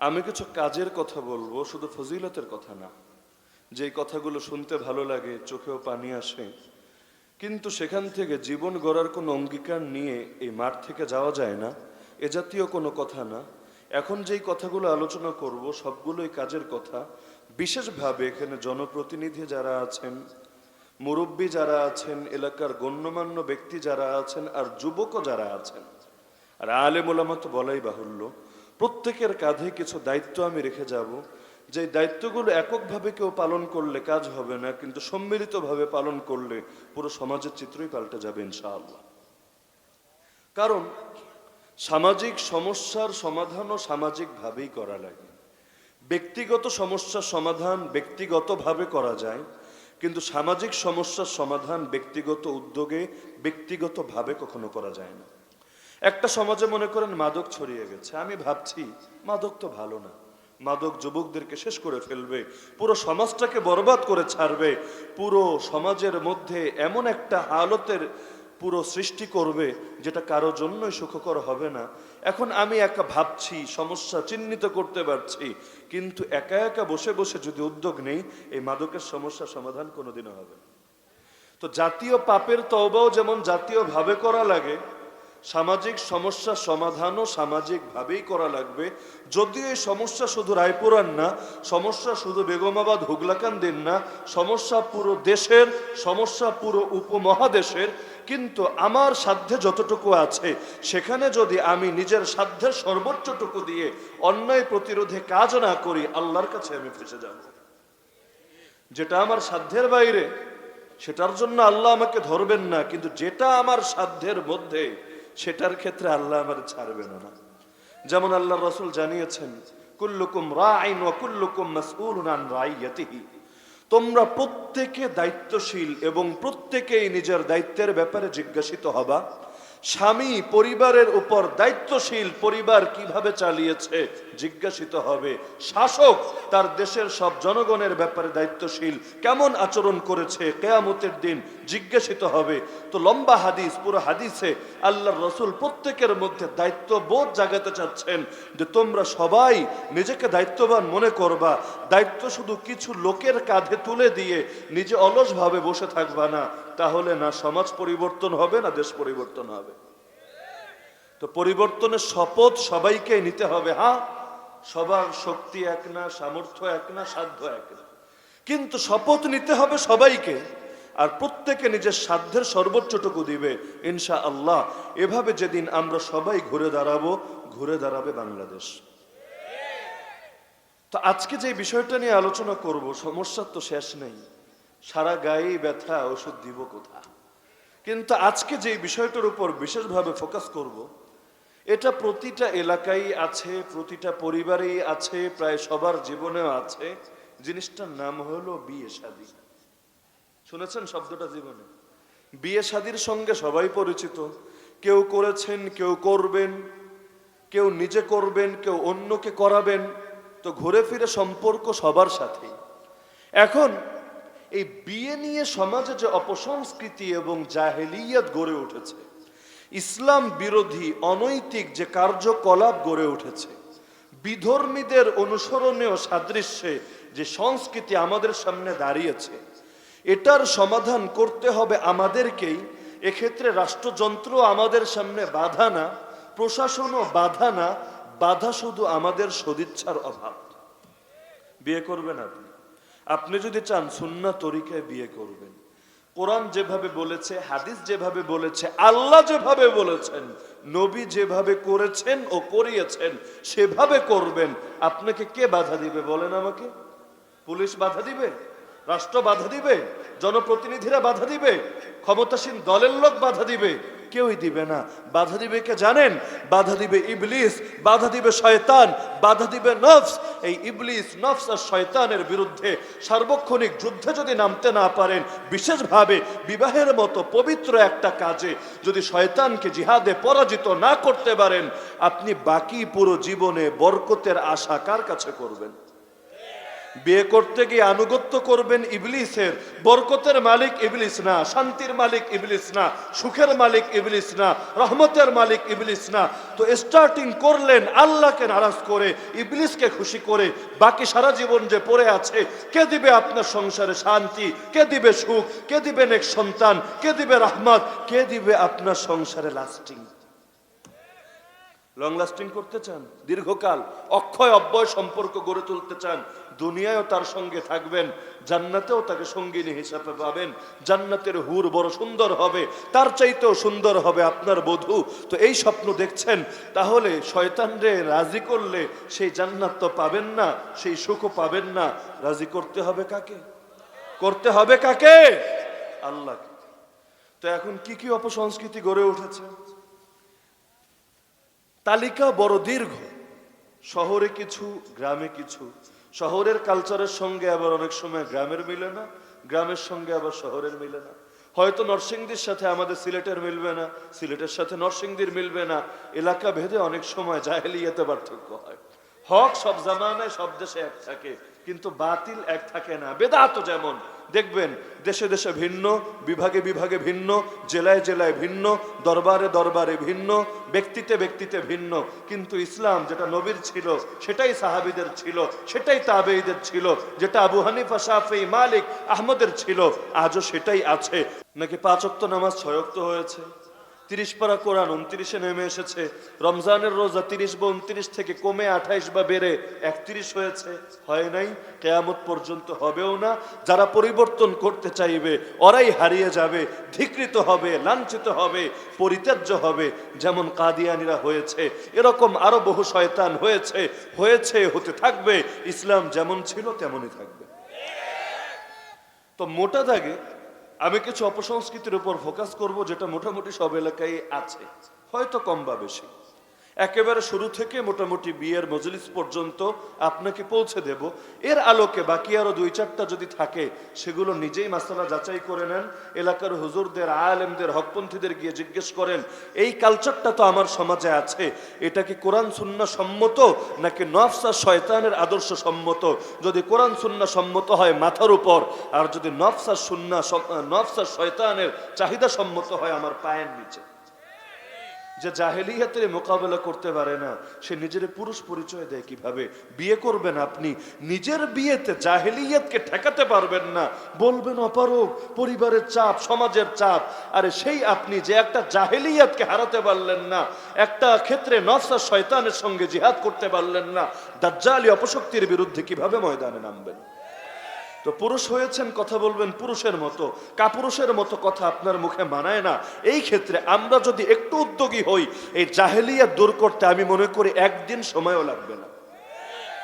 আমি কিছু কাজের কথা বলবো, শুধু ফজিলতের কথা না। যে কথাগুলো শুনতে ভালো লাগে, চোখেও পানি আসে, কিন্তু সেখান থেকে জীবন গড়ার কোনো অঙ্গীকার নিয়ে এই মাঠ থেকে যাওয়া যায় না, এ জাতীয় কোনো কথা না। এখন যেই কথাগুলো আলোচনা করব সবগুলোই কাজের কথা। বিশেষভাবে এখানে জনপ্রতিনিধি যারা আছেন, মুরব্বী যারা আছেন, এলাকার গণ্যমান্য ব্যক্তি যারা আছেন, আর যুবকও যারা আছেন, আর আলেম ওলামা তো বলাই বাহুল্য, প্রত্যেকের কাঁধে কিছু দায়িত্ব আমি রেখে যাব। যে দায়িত্বগুলো এককভাবে কেউ পালন করলে কাজ হবে না, কিন্তু সম্মিলিতভাবে পালন করলে পুরো সমাজের চিত্রই পাল্টে যাবে ইনশাআল্লাহ। কারণ সামাজিক সমস্যার সমাধানও সামাজিকভাবেই করা লাগে। ব্যক্তিগত সমস্যার সমাধান ব্যক্তিগতভাবে করা যায়, কিন্তু সামাজিক সমস্যার সমাধান ব্যক্তিগত উদ্যোগে ব্যক্তিগতভাবে কখনো করা যায় না। একটা সমাজে মনে করেন মাদক ছড়িয়ে গেছে, আমি ভাবছি মাদক তো ভালো না, মাদক যুবকদেরকে শেষ করে ফেলবে, পুরো সমাজটাকে বরবাদ করে ছাড়বে, পুরো সমাজের মধ্যে এমন একটা হালতের পুরো সৃষ্টি করবে যেটা কারো জন্যই সুখকর হবে না। এখন আমি একা ভাবছি, সমস্যা চিহ্নিত করতে পারছি, কিন্তু একা একা বসে বসে যদি উদ্যোগ নেই, এই মাদকের সমস্যার সমাধান কোনোদিনও হবে না। তো জাতীয় পাপের তওবাও যেমন জাতীয়ভাবে করা লাগে, সামাজিক সমস্যার সমাধানও সামাজিকভাবেই করা লাগবে। যদিও এই সমস্যা শুধু রায়পুরার না, সমস্যা শুধু বেগমাবাদ হুগলাকান্দির না, সমস্যা পুরো দেশের, সমস্যা পুরো উপমহাদেশের। কিন্তু আমার সাধ্যে যতটুকু আছে সেখানে যদি আমি নিজের সাধ্যের সর্বোচ্চটুকু দিয়ে অন্যায় প্রতিরোধে কাজ না করি, আল্লাহর কাছে আমি ফেঁসে যাব। যেটা আমার সাধ্যের বাইরে সেটার জন্য আল্লাহ আমাকে ধরবেন না, কিন্তু যেটা আমার সাধ্যের মধ্যে সেটার ক্ষেত্রে আল্লাহ আমার ছাড়বেন না। যেমন আল্লাহ রাসূল জানিয়েছেন, কুল্লুকুম রাঈন ওয়া কুল্লুকুম মাসউলুন আন রাইয়াতিহি, তোমরা প্রত্যেকে দায়িত্বশীল এবং প্রত্যেকেই নিজের দায়িত্বের ব্যাপারে জিজ্ঞাসিত হবা। স্বামী পরিবারের উপর দায়িত্বশীল, পরিবার কিভাবে চালিয়েছে জিজ্ঞাসিত হবে। শাসক তার দেশের সব জনগণের ব্যাপারে দায়িত্বশীল, কেমন আচরণ করেছে কিয়ামতের দিন জিজ্ঞাসিত হবে। তো লম্বা হাদিস, পুরো হাদিসে আল্লাহর রাসূল প্রত্যেকের মধ্যে দায়িত্ববোধ জাগাতে চাচ্ছেন যে তোমরা সবাই নিজেকে দায়িত্ববান মনে করবা। দায়িত্ব শুধু কিছু লোকের কাঁধে তুলে দিয়ে নিজে অলসভাবে বসে থাকবা না, তাহলে না সমাজ পরিবর্তন হবে না দেশ পরিবর্তন হবে। তো পরিবর্তনের শপথ সবাইকে নিতে হবে। হ্যাঁ, সবার শক্তি এক না, সামর্থ্য এক না, সাধ্য এক না, কিন্তু শপথ নিতে হবে সবাইকে, আর প্রত্যেকে নিজের সাধ্যের সর্বোচ্চটুকু দিবে ইনশাআল্লাহ। এভাবে যেদিন আমরা সবাই ঘুরে দাঁড়াবো, ঘুরে দাঁড়াবে বাংলাদেশ। তো আজকে যে বিষয়টা নিয়ে আলোচনা করব, সমস্যার তো শেষ নেই, সারা গায়েই ব্যথা, ওষুধ দিব কোথা। কিন্তু আজকে যে বিষয়টার উপর বিশেষভাবে ফোকাস করব, এটা প্রতিটা এলাকায় আছে, প্রতিটা পরিবারেই আছে, প্রায় সবার জীবনেও আছে। জিনিসটার নাম হলো বিয়ে শাদী। শুনেছেন শব্দটা জীবনে? বিয়ে শাদীর সঙ্গে সবাই পরিচিত, কেউ করেছেন, কেউ করবেন, কেউ নিজে করবেন, কেউ অন্যকে করাবেন। তো ঘুরে ফিরে সম্পর্ক সবার সাথে। এখন এই বিয়ে নিয়ে সমাজে যে অপসংস্কৃতি এবং জাহেলিয়াত গড়ে উঠেছে, ইসলাম বিরোধী অনৈতিক যে কার্যকলাপ গড়ে উঠেছে, বিধর্মীদের অনুসরণীয় সাদৃশ্যে যে সংস্কৃতি আমাদের সামনে দাঁড়িয়েছে, এটার সমাধান করতে হবে আমাদেরকেই। এক্ষেত্রে রাষ্ট্রযন্ত্র আমাদের সামনে বাধা না, প্রশাসনও বাধা না, বাধা শুধু আমাদের সদিচ্ছার অভাব। বিয়ে করবেন আপনি, আপনি যদি চান সুন্নাহ তরিকায় বিয়ে করবেন, কোরআন যেভাবে বলেছে, হাদিস যেভাবে বলেছে, আল্লাহ যেভাবে বলেছেন, নবী যেভাবে করেছেন ও করিয়েছেন সেভাবে করবেন। আপনাকে কে বাধা দিবে বলেন আমাকে? পুলিশ বাধা দিবে? রাষ্ট্র বাধা দিবে? জনপ্রতিনিধিরা বাধা দিবে? ক্ষমতাসীন দলের লোক বাধা দিবে? কেউই দিবে না। বাধা দিবে কে জানেন? বাধা দিবে ইবলিস, বাধা দিবে শয়তান, বাধা দিবে নফস। এই ইবলিস, নফস আর শয়তানের বিরুদ্ধে সার্বক্ষণিক যুদ্ধে যদি নামতে না পারেন, বিশেষভাবে বিবাহের মতো পবিত্র একটা কাজে যদি শয়তানকে জিহাদে পরাজিত না করতে পারেন, আপনি বাকি পুরো জীবনে বরকতের আশা কার কাছে করবেন? বিয়ে করতে গিয়ে আনুগত্য করবেন ইবলিসের। বরকতের মালিক ইবলিস না, শান্তির মালিক ইবলিস না, সুখের মালিক ইবলিস না, রহমতের মালিক ইবলিস না। তো স্টার্টিং করলেন আল্লাহকে নারাজ করে, ইবলিসকে খুশি করে। বাকি সারা জীবন যে পড়ে আছে, কে দিবে আপনার সংসারে শান্তি, কে দিবে সুখ, কে দিবে নেক সন্তান, কে দিবে রহমত, কে দিবে আপনার সংসারে লাস্টিং? লং লাস্টিং করতে চান, দীর্ঘকাল অক্ষয় অব্যয় সম্পর্ক গড়ে তুলতে চান, দুনিয়ায়ও তার সঙ্গে থাকবেন, জান্নাতেও তাকে সঙ্গিনী হিসাবে পাবেন। জান্নাতের হুর বড় সুন্দর হবে, তার চাইতেও সুন্দর হবে আপনার বধূ। তো এই স্বপ্ন দেখছেন, তাহলে শয়তানরে রাজি করলে সেই জান্নাত তো পাবেন না, সেই সুখও পাবেন না। রাজি করতে হবে কাকে? করতে হবে কাকে? আল্লাহকে। তো এখন কি কি অপসংস্কৃতি গড়ে উঠেছে, তালিকা বড় দীর্ঘ। শহরে কিছু, গ্রামে কিছু। শহরের কালচারের সঙ্গে আবার অনেক সময় গ্রামের মিলে না, গ্রামের সঙ্গে আবার শহরের মিলে না। হয়তো নরসিংদীর সাথে আমাদের সিলেটের মিলবে না, সিলেটের সাথে নরসিংদীর মিলবে না। এলাকা ভেদে অনেক সময় জাহেলিয়াতে পার্থক্য হয়। হক সব জামানায় সব দেশে এক থাকে, কিন্তু বাতিল এক থাকে না। বেদাত যেমন দেখবেন দেশে দেশে ভিন্ন, বিভাগে বিভাগে ভিন্ন, জেলায় জেলায় ভিন্ন, দরবারে দরবারে ভিন্ন, ব্যক্তিতে ব্যক্তিতে ভিন্ন। কিন্তু ইসলাম যেটা নবীর ছিল, সেটাই সাহাবীদের ছিল, সেটাই তাবেঈদের ছিল। যেটা আবু হানিফা, শাফিঈ, মালিক, আহমদের ছিল, আজও সেটাই আছে। নাকি 5 ওয়াক্ত নামাজ 6 ওয়াক্ত হয়েছে, 30 পারা কোরআন 29-এ নেমে এসেছে, রমজানের রোজা 30 বা 29 থেকে কমে 28 বা বেড়ে 31 হয়েছে, হয় নাই, কিয়ামত পর্যন্ত হবেও না। যারা পরিবর্তন করতে চাইবে ওরাই হারিয়ে যাবে, ধিকৃত হবে, লাঞ্ছিত হবে, পরিত্যাজ্য হবে। যেমন কাদিয়ানীরা হয়েছে, এরকম আরো বহু শয়তান হয়েছে, হয়েছে, হতে থাকবে। ইসলাম যেমন ছিল তেমনই থাকবে। তো মোটা দাগে আমি কিছু অপসংস্কৃতির উপর ফোকাস করব, যেটা মোটামুটি সব এলাকায় আছে, হয়তো কম বা বেশি। একেবারে শুরু থেকে মোটামুটি বিয়ের মজলিস পর্যন্ত আপনাকে পৌঁছে দেব। এর আলোকে বাকি আরো 2-4টা যদি থাকে, সেগুলো নিজেই মাসালা যাচাই করে নেন। এলাকার হুজুরদের, আলেমদের, হকপন্থীদের গিয়ে জিজ্ঞেস করেন, এই কালচারটা তো আমার সমাজে আছে, এটা কি কোরআন সুন্নাহ সম্মত নাকি নফস আর শয়তানের আদর্শ সম্মত? যদি কোরআন সুন্নাহ সম্মত হয় মাথার উপর, আর যদি নফস আর শয়তানের চাহিদা সম্মত হয় আমার পায়ের নিচে। যে জাহেলিয়াতের মোকাবেলা করতে পারে না, সে নিজের পুরুষ পরিচয় দেয় কিভাবে? বিয়ে করবেন আপনি, নিজের বিয়েতে জাহেলিয়াতকে ঠেকাতে পারবেন না, বলবেন অপারগ, পরিবারের চাপ, সমাজের চাপ। আরে সেই আপনি যে একটা জাহেলিয়াতকে হারাতে পারলেন না, একটা ক্ষেত্রে নফস আর শয়তানের সঙ্গে জিহাদ করতে পারলেন না, দাজ্জালি অপশক্তির বিরুদ্ধে কিভাবে ময়দানে নামবেন? তো পুরুষ হয়েছেন, কথা বলবেন পুরুষের মতো, কাপুরুষের মতো কথা আপনার মুখে মানায় না। এই ক্ষেত্রে আমরা যদি একটু উদ্যোগী হই, এই জাহেলিয়াত দূর করতে আমি মনে করি একদিন সময়ও লাগবে না।